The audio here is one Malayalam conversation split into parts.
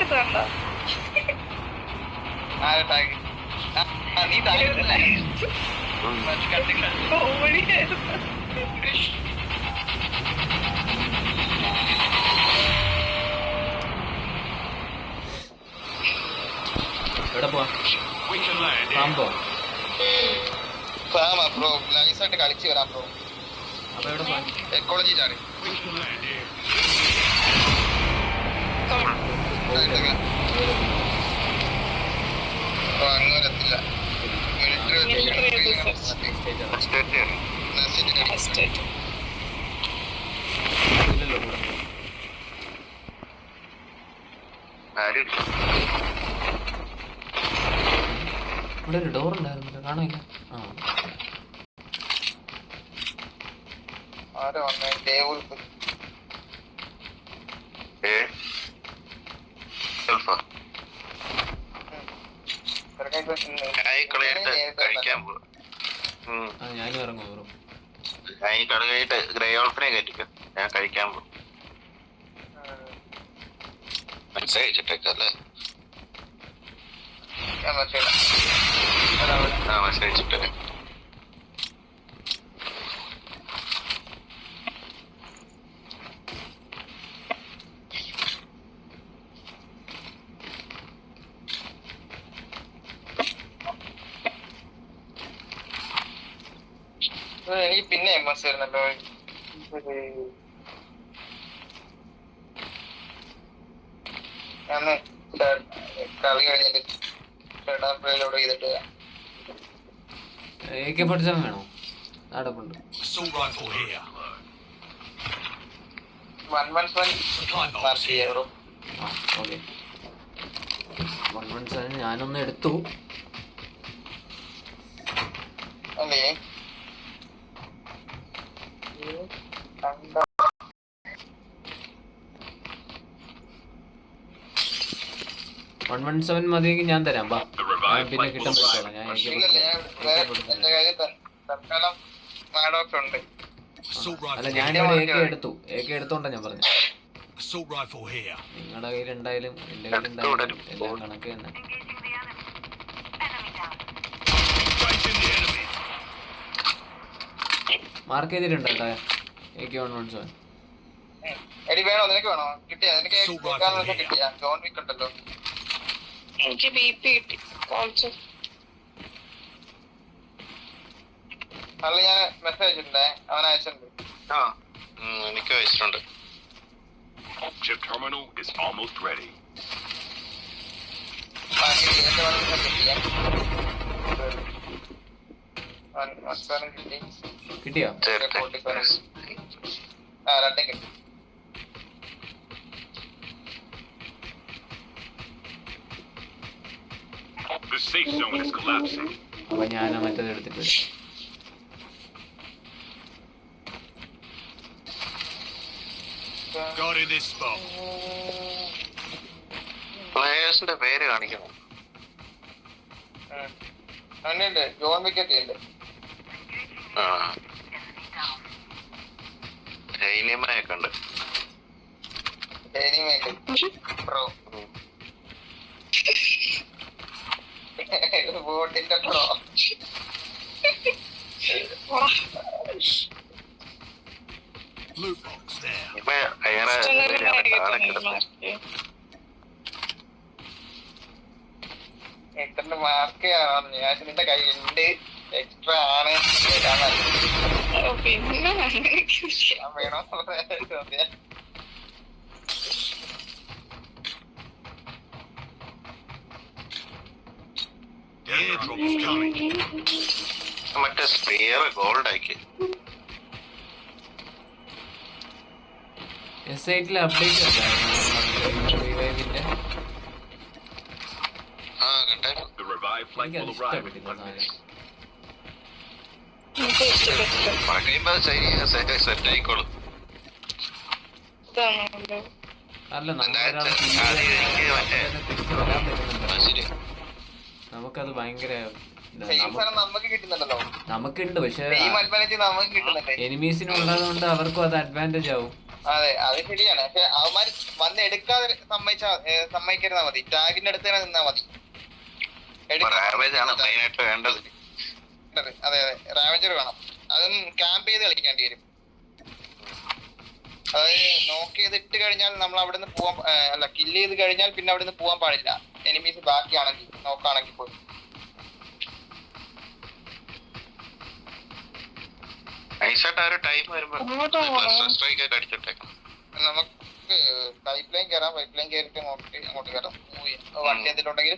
എവിടെ പോവാ? പാമ്പോ? ബ്രോ നൈസായിട്ട് കളിച്ച് വരാം ബ്രോ. അപ്പൊ എവിടെ പോവാ? എക്കോളജി ചാടി അങ്ങനെത്തില്ല. ഇവിടെ ഒരു ഡോർ ഉണ്ടായിരുന്നില്ല, കാണില്ല. ആരോ വന്നേ? ദേവുൽപ്പ് ഞാനും ഇറങ്ങും ബ്രോ. ഞാൻ ഈ കളി കഴിഞ്ഞിട്ട് ഗ്രേയോൾഫിനെ കയറ്റിക്കും. ഞാൻ കഴിക്കാൻ പോകും. മനസ്സിലായിട്ടേക്കല്ലേ? മനസ്സിലായിട്ടേ എനിക്ക് പിന്നെ എംഎസ് വരുന്നല്ലോ. ഞാൻ കളി കഴിഞ്ഞിട്ട് ഷെഡാപ്ലോഡ് ചെയ്തിട്ട് AK-47 വേണോ? നടപ്പുണ്ട്. 117 ഞാനൊന്ന് എടുത്തു. അല്ലേ 117 മതിയെങ്കിൽ ഞാൻ തരാം. പിന്നെ കിട്ടാൻ പറ്റില്ല. ഞാൻ അല്ല, ഞാനിവിടെ AK എടുത്തോണ്ടാ ഞാൻ പറഞ്ഞു. നിങ്ങളുടെ കയ്യിലുണ്ടായാലും എന്റെ കയ്യിലുണ്ടായാലും എല്ലാം കണക്ക് തന്നെ. മാർക്ക് ചെയ്തിട്ടുണ്ടോ കേട്ടോ AK-117? എടി വേണോ? നിനക്ക് വേണോ? കിട്ടിയാ? നിനക്ക് കിട്ടിയാ? ജോൺ വിക്ക് ഉണ്ടല്ലോ. എനിക്ക് BP കിട്ടി. അല്ല, ഞാൻ മെസ്സേജ് അയച്ചിട്ടുണ്ടേ, അവൻ അയച്ചിട്ടുണ്ട്. എനിക്ക് അയച്ചിട്ടുണ്ട്. Chip terminal is almost ready. കിട്ടിയോ? രണ്ടും കിട്ടി. The safe zone is collapsing. അപ്പൊ ഞാൻ മറ്റേത് എടുത്തിട്ട് പ്ലേയേഴ്സിന്റെ പേര് കാണിക്കണം. ഉണ്ട്, ജോൺ വിക്കറ്റ് ഉണ്ട്. ഡെയിനിമയൊക്കെ ഉണ്ട്. പ്രോ ബോട്ടിന്റെ പ്രോ. ഇപ്പൊ അയാളെ എന്റെ മാർക്ക് ഞാൻ നിന്റെ കയ്യിലുണ്ട്, എക്സ്ട്രാ ആണ് വേണോ? മറ്റേ സ്പിയർ ഗോൾഡ് ആക്കി. SITൽ അപ്ഡേറ്റ് റിവൈവിന്റെ സെറ്റ് ആയിക്കോളും. അല്ല, നമുക്കത് ഭയങ്കര നമുക്കുണ്ട്. പക്ഷെ എനിമീസിനുള്ളത് കൊണ്ട് അവർക്കും അത് അഡ്വാൻറ്റേജ് ആവും. അതെ അത് ശരിയാണ്. പക്ഷെ അവന്മാര് വന്ന് എടുക്കാതെ സമ്മതിക്കരുതാ മതി. ടാഗിന്റെ അടുത്ത് തന്നെ നിന്നാ മതി. ആണ് മെയിനായിട്ട് വേണ്ടത്. അതെ അതെ റാവഞ്ചർ വേണം. അതും ക്യാമ്പ് ചെയ്ത് കളിക്കേണ്ടി വരും. അതായത് നോക്ക് ചെയ്ത് ഇട്ട് കഴിഞ്ഞാൽ നമ്മൾ അവിടുന്ന് പോവാൻ അല്ല കില്ല് ചെയ്ത് കഴിഞ്ഞാൽ പിന്നെ അവിടുന്ന് പോവാൻ പാടില്ല. എനിമീസ് ബാക്കിയാണെങ്കിൽ നോക്കാണെങ്കിൽ പോയി. നൈസായിട്ട് ആ ഒരു ടൈം വരുമ്പോ സ്ട്രൈക്ക് ഒക്കെ അടിച്ചിട്ടേക്കാം. നമുക്ക് പൈപ്പ് ലൈൻ കയറാം. പൈപ്പ് ലൈൻ കയറിട്ട് അങ്ങോട്ട് കയറാം. വണ്ടി എന്തെങ്കിലും ഉണ്ടെങ്കിൽ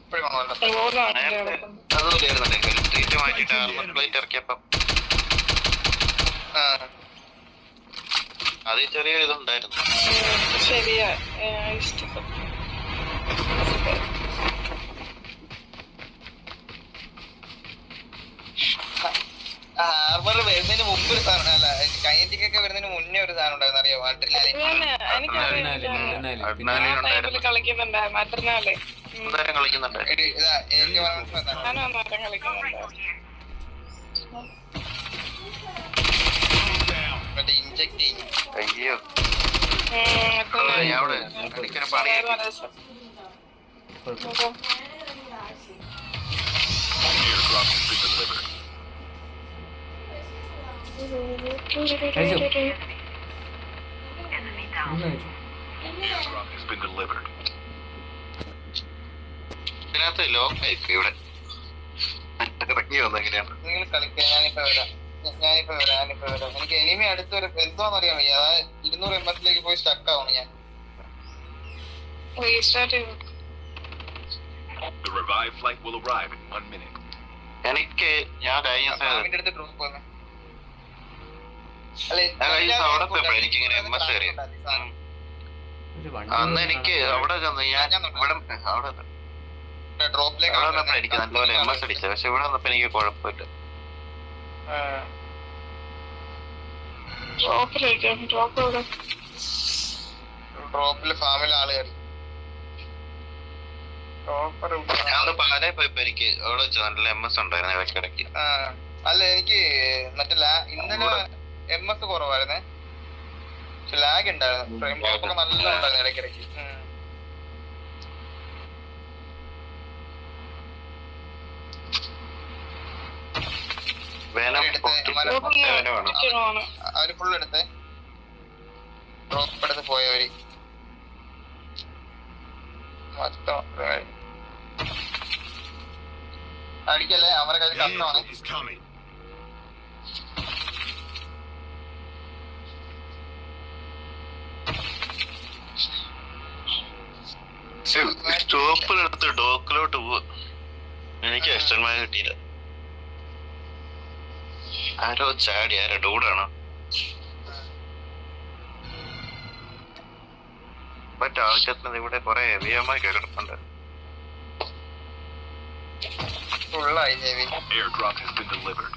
ഇപ്പോഴും സ്ട്രീറ്റ് മാറ്റിട്ട് ആർമർ പ്ലേറ്റ് ഇറക്കിയപ്പം അത് ചെറിയ ഇതുണ്ടായിരുന്നു. ശരിയാ ഇഷ്ടപ്പെട്ടു. ഹാർബർ വരുന്നതിന് മുമ്പ് ഒരു സാധനം അല്ല കൈനറ്റിക്കൊക്കെ വരുന്നതിന് മുന്നേ ഒരു സാധനം ഉണ്ടായിരുന്നു. അറിയോ? കളിക്കുന്നുണ്ടായിരുന്നു മറ്റന്നാള് കളിക്കുന്നുണ്ട്. മറ്റേ ഇൻജെക്ട് ചെയ്യും. അയ്യോ അവിടെ എനിക്കൊരു പണിയായി. Airdrop has been delivered. Airdrop has been delivered. ഇതിനകത്ത് ലോക്കായി ഇവിടെ ഇറങ്ങി വന്ന എങ്ങനെയാണ്? നിങ്ങൾ കളിക്കുക. ഞാനിപ്പോ വരാം. എനിക്ക് എനിമി അടുത്തൊരു എന്തോന്ന് അറിയാൻ വയ്യ. അതായത് 200 MS പോയി സ്റ്റക്ക് ആവണം ഞാൻ. The revived flight will arrive in 1 minute. എനിക്ക് ഞാൻ കഴിഞ്ഞ അവന്റെ അടുത്ത് ഡ്രോപ്പ് വന്നു. എനിക്കിങ്ങനെ MS കയറി അന്ന് എനിക്ക് അവിടെ ഡ്രോപ്പിലേക്ക് എനിക്ക് നല്ലപോലെ MS അടിച്ചത്. പക്ഷെ ഇവിടെ വന്നപ്പോ എനിക്ക് കുഴപ്പമില്ല. ഡ്രോപ്പില് ഫാമിലെ ആള് കയറി. ഞാൻ പാലേ പോയപ്പോ എനിക്ക് അവിടെ വെച്ച് നല്ല MS ഉണ്ടായിരുന്നു ഇടയ്ക്കിടയ്ക്ക്. അല്ല എനിക്ക് മറ്റേ ഇന്നലെ MS കുറവായിരുന്നേ. പക്ഷെ ലാഗ് ഉണ്ടായിരുന്നു. ഫ്രെയിം ഡ്രോപ്പ് ഒക്കെ നല്ല ഉണ്ടായിരുന്നു ഇടയ്ക്കിടയ്ക്ക്. അവര് ഫുൾ എടുത്തേ. ഡ്രോപ്പ് എടുത്ത് പോയവര് അടിക്കല്ലേ. അവരെ കയ്യിൽ കഷ്ടമാണ്. സ്റ്റോപ്പിലെടുത്ത് ഡോക്കിലോട്ട് പോവാ. എനിക്ക് എക്സ്റ്റൻമാൻ കിട്ടിയില്ല. ആരോ ചാടി. ആരോ ഡൂഡാണോ മറ്റാവശ്യത്തിന് ഇവിടെ കൊറേ ഹെവിയമായി കിടപ്പുണ്ട്. ഫുള്ളായി heavy. Airdrop has been delivered.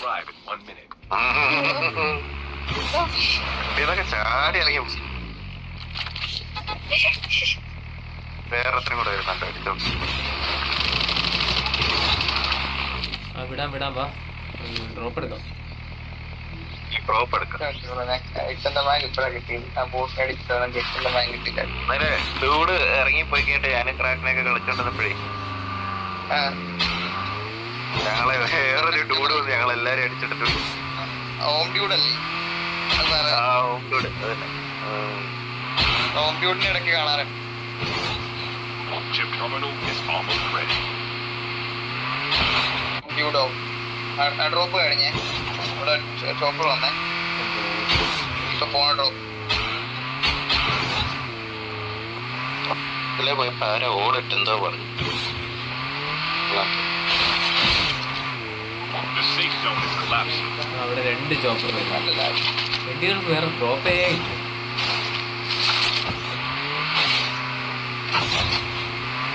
Arrive in 1 minute. ഇതൊക്കെ ചാടി ഇറങ്ങി. വേറെ എത്രയും കൂടെ വരുന്നുണ്ട്. വിടാം വാ. ഡ്രോപ്പ് എടുക്കാം. ഡൂഡ് ഇറങ്ങിപ്പോയി കേട്ട് ഞാനും ക്രാക്കിനൊക്കെ കളിച്ചോണ്ടിരുന്നപ്പോഴേ ഞങ്ങളെ വേറൊരു ഡൂഡ് വന്ന് ഞങ്ങളെല്ലാരും അടിച്ചിട്ടുണ്ട്. ഇടയ്ക്ക് കാണാറുണ്ട്. Chip terminal is almost ready. Drop കഴിഞ്ഞേ. ഇവിടെ ചോപ്പർ വന്നേ. ഇപ്പൊ പോണ ഡ്രോപ്പ് പോയപ്പോ ആരോ ഓടിട്ട് എന്തോ പറഞ്ഞു. The safe zone is collapsing. അവിടെ 2 ചോപ്പർ വണ്ടികൾക്ക് വേറെ ഡ്രോപ്പേ ഇല്ല.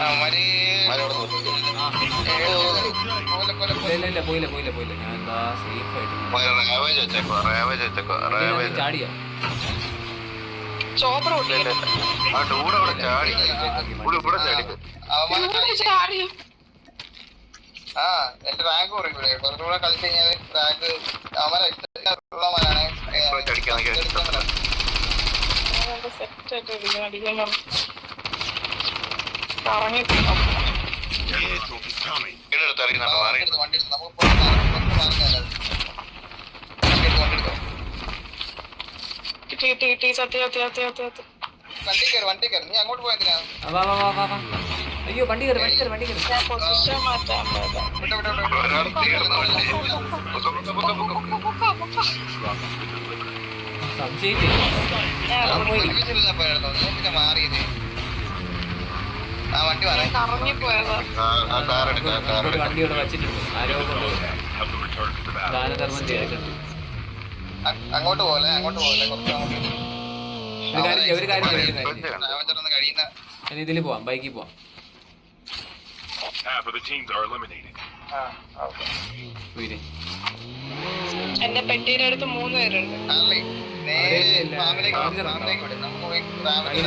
അവന്മാര് ഇല്ല പോയില്ല ഞാൻ എന്താ സേഫ് ആയിട്ട് റേവേജ് വെച്ചേക്കോ ചാടിയാ ചോപ്പർ ആ ഡൂഡ് അവിടെ ചാടി ഇവിടെ ചാടി ചാടിയോ? ആ എന്റെ റാങ്ക് കുറയൂലേ കുറച്ചുകൂടെ കളിച്ചു കഴിഞ്ഞാൽ റാങ്ക് അവന്മാരുള്ളവരാണ് സെറ്റ് ആയിട്ട് അടിക്കണം. കറങ്ങി ഇറങ്ങുന്നുണ്ട് മാറി വണ്ടി എടുത്ത് നമുക്ക് വണ്ടി എടുത്തോ കിട്ടി സത്യ വണ്ടി കയറി നീ അങ്ങോട്ട് പോയെന്തിനാ വാ അയ്യോ വണ്ടി കയറി പൊസിഷൻ മാറ്റാൻ സംശയില്ലേ പിന്നെ മാറിയത് ആ വണ്ടി പറയാം കറങ്ങിപ്പോയതാ. ഒരു വണ്ടി ഇവിടെ വച്ചിട്ടുണ്ട് ആരോ കൊണ്ട് ദാനധർമ്മം ചെയ്തിട്ടുണ്ട്. അങ്ങോട്ട് പോലെ കുറച്ച് ഒരു കാര്യം കഴിയുന്ന ഞാൻ ഇതിൽ പോവാം ബൈക്കിൽ പോവാം. Half of the teams are eliminated. പോയില്ലേ എന്റെ പെട്ടിയുടെ അടുത്ത് 3 പേരുണ്ട്.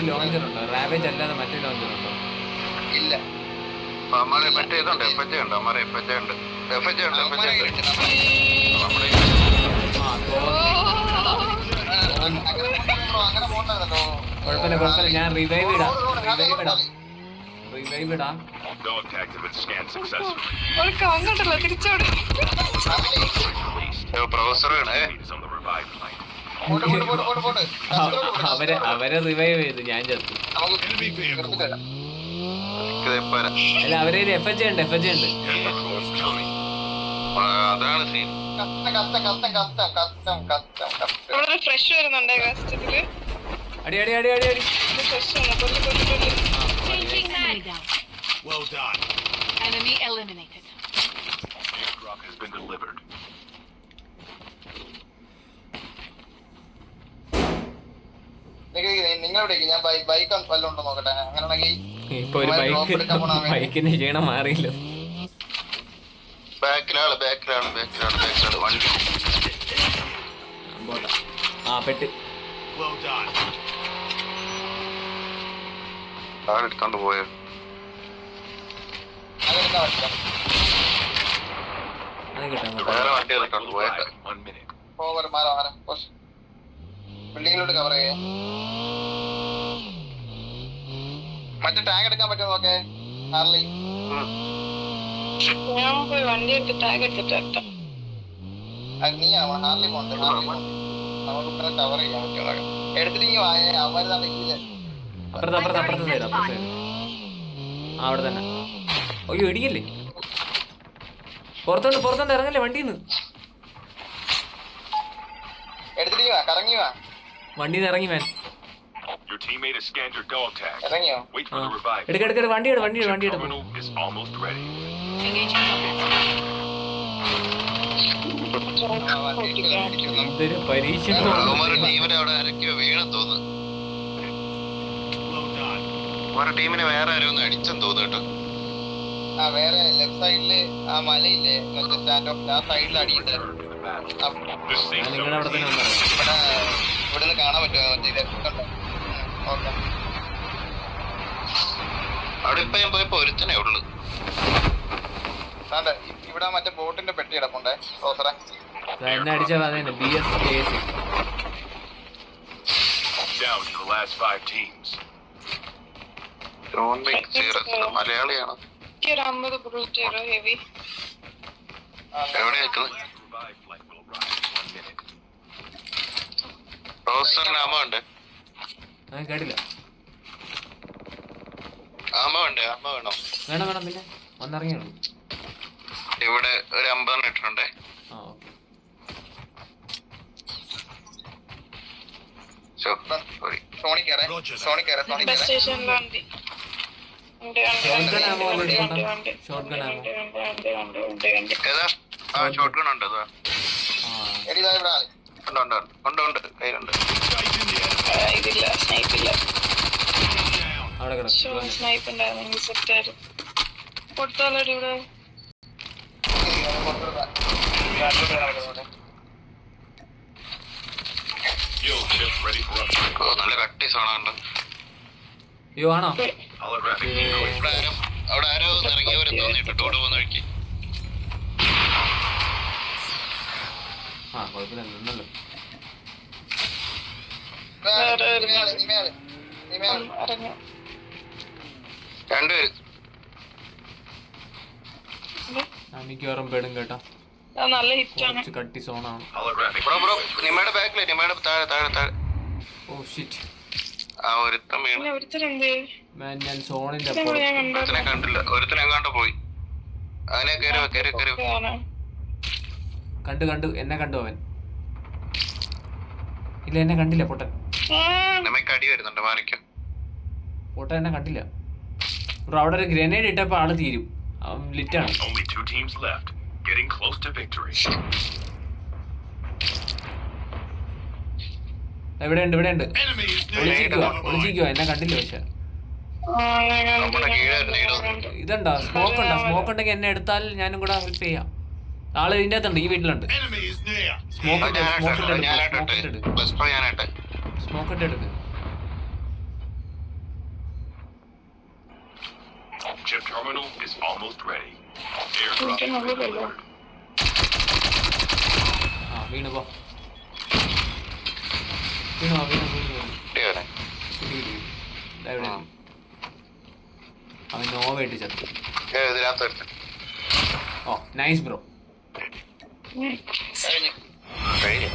ലോഞ്ചർ ഉണ്ടോ റാവേജ് അല്ലാതെ മറ്റേ ലോഞ്ചർ ഉണ്ടോ? ഇല്ല അമ്മാരെ മറ്റേ ഇതുണ്ട് എഫ്എച്ച് ഉണ്ട് അമ്മാരെ എഫ്എച്ച് ഉണ്ട് അങ്ങനെ പോകണ്ടല്ലോ കുഴപ്പമില്ല ഞാൻ റിവൈവ് ഇടാം. Dog tags have been scanned successfully. ഒരു കാങ്ങണ്ടല്ലോ തിരിച്ചോട്. Professor Is on the revive flight. അവരെ റിവൈവ് ചെയ്ത് ഞാൻ ചത്തു. അല്ല അവരെ എഫ്എച്ച് ഉണ്ട് അതാണ് സീൻ. അവിടെ ഫ്രഷ് വരുന്നുണ്ടേ കസ്റ്റഡിയില്. അടി ഫ്രഷ് ആണ് കൊല്ലി. Well done. Enemy eliminated. Airdrop has been delivered. നിങ്ങളെവിടേക്ക് ഞാൻ ബൈക്ക് വല്ലതും ഉണ്ടോ നോക്കട്ടെ അങ്ങനെയാണെങ്കിൽ ഇപ്പൊ ഒരു ബൈക്കിന് ക്ഷീണം മാറിയില്ലോ. ബാക്കിലാണ് വണ്ടി പെട്ട് Well done. എടുത്തോണ്ട് പോയോ അതെടുക്കാൻ പറ്റില്ല അത് കിട്ടാൻ വേറെ വണ്ടി എടുത്തോണ്ട് പോയേക്കാം 1 minute. ഓവർ മാറാം ബിൽഡിങ്ങിലോട്ട് കവർ ചെയ്യേ മറ്റേ ടാഗ് എടുക്കാൻ പറ്റുമോ നോക്കേ ഹാർലി ഞാൻ പോയി വണ്ടി എടുത്ത് ടാഗ് എടുത്തിട്ട് വരട്ടെ. അത് നീയാണോ ഹാർലി പോണ്ട് നമുക്ക് ഇപ്പൊ കവർ ചെയ്യാൻ പറ്റുമോ എടുത്തിട്ട് വായേ അവന്മാര് തന്നില്ല അപ്പുറത്തെ സൈഡ് അവിടെ തന്നെ. അയ്യോ ഇടിയല്ലേ പുറത്തോണ്ട് ഇറങ്ങല്ലേ വണ്ടിന്ന് എടുത്തിട്ട് കറങ്ങി വാ വണ്ടിന്ന് ഇറങ്ങി വേൻ Your teammate has scanned your dog tag. ഇറങ്ങിയോ Wait for the revive. എടുക്ക വണ്ടി എടു Terminal is almost ready. Engaging എന്തൊരു പരീക്ഷണം. അവന്മാരുടെ ടീമിനെ അവിടെ ആരൊക്കെയോ വീണെന്ന് തോന്നുന്നു. Well done. അവന്മാരുടെ ടീമിനെ വേറെ ആരോ ഒന്ന് അടിച്ചെന്ന് തോന്നുന്നു കേട്ടോ. ആ വേറെ ലെഫ്റ്റ് സൈഡില് ആ മലയില്ലേ മറ്റേ സ്റ്റാൻഡ് ഓഫ് ആ സൈഡിൽ അടിയുണ്ട് The safe നിങ്ങളുടെ zone അവിടെ തന്നെ is വന്നോ. ഇവിടെ നിന്ന് കാണാൻ പറ്റുമോ മറ്റേ ഓക്കെ അവിടെ ഇപ്പൊ ഞാൻ പോയപ്പോ ഒരുത്തനേ ഉള്ളു. ഇവിടെ മറ്റേ ബോട്ടിന്റെ പെട്ടി കിടപ്പുണ്ടേ ഓസറെ എന്നെ അടിച്ച അതന്നെ BS down to the last 5 teams. John Wick zero മലയാളിയാണോ ഒരു 50 ബുള്ളറ്റ് ഹെവി. എവിടെ നിൽക്കുന്നത്? Revive flight will arrive in 1 minute. പ്രൊഫസറിന് ആമ ഉണ്ട് കേട്ടില്ല. ആമ വേണോ? വേണം പിന്നെ വന്നിറങ്ങിയുള്ളൂ. ഇവിടെ ഒരു 50 ഇട്ടിട്ടുണ്ടേ. ആ ഓക്കെ ബസ് സ്റ്റേഷനിൽ വണ്ടി. ഏതാ? ആ ഷോട്ട് ഗൺ ഉണ്ട് അതാ. ഉണ്ട് കയ്യിലുണ്ട്. ഇതില്ല സ്നൈപ്പില്ല. അവിടെ കിടക്കും. സ്നൈപ്പ് ഉണ്ടായിരുന്നു സെറ്റായിരുന്നു. കൊടുത്താലോടി ഇവിടെ. Yo, ship ready for upgrade. നല്ല കട്ടി സോണുണ്ട്. അയ്യോ ആണോ? Holographic decoy. അവിടെ ആരോ ഇറങ്ങിയവരെ തോന്നിട്ട് ടോട് പോകുന്ന വഴിക്ക്. ആ കുഴപ്പമില്ല നിന്നല്ലോ. ഇറങ്ങി. രണ്ടുപേര് മിക്കവാറും പെടും കേട്ടോ. നല്ല ഹിറ്റാണ്. കുറച്ച് കട്ടി സോണാണ്. Holographic ബ്രോ നിമ്മയുടെ ബാക്കില് നിമ്മയുടെ താഴെ താഴെ താഴെ ഓ ഷിറ്റ്. ആ ഒരുത്തൻ വീണ്. പിന്നെ ഒരുത്തരെന്തേ മാൻ ഞാൻ സോണിന്റെ ഞാൻ കണ്ടു. ഒരുത്തനെ കണ്ടില്ല, ഒരുത്തനെ എങ്ങാണ്ട് പോയി. അതിനെ കയറി കണ്ടു എന്നെ കണ്ടു അവൻ. ഇല്ല എന്നെ കണ്ടില്ല പൊട്ടൻ. നമ്മക്ക് അടി വരുന്നുണ്ട് മാറിക്കോ. പൊട്ടൻ എന്നെ കണ്ടില്ല ബ്രോ. അവിടെ ഒരു ഗ്രനേഡ് ഇട്ടപ്പോ ആള് തീരും. അവൻ ലിറ്റാണ്. Only 2 teams left. Getting close to victory. ഇവിടെ ഉണ്ട് ഒളിച്ചിരിക്കുവാ. എന്നെ കണ്ടില്ല പക്ഷെ. നമ്മുടെ കീഴായിരുന്നു. ഇതുണ്ടോ സ്മോക്ക് ഉണ്ടെങ്കിൽ എന്നെ എടുത്താൽ ഞാനും കൂടെ ഹെൽപ്പ് ചെയ്യാം. ആള് ഇതിന്റെ അകത്തുണ്ട്, ഈ വീട്ടിലുണ്ട്. സ്മോക്ക് ഇട്ട് എടുക്ക്. Chip terminal is almost ready. Airdrop delivered. ആ വീണ് പോ. അവൻ നോവായിട്ട് ചത്തു. ഇതിനകത്ത് ഓ നൈസ് ബ്രോ. കഴിഞ്ഞു.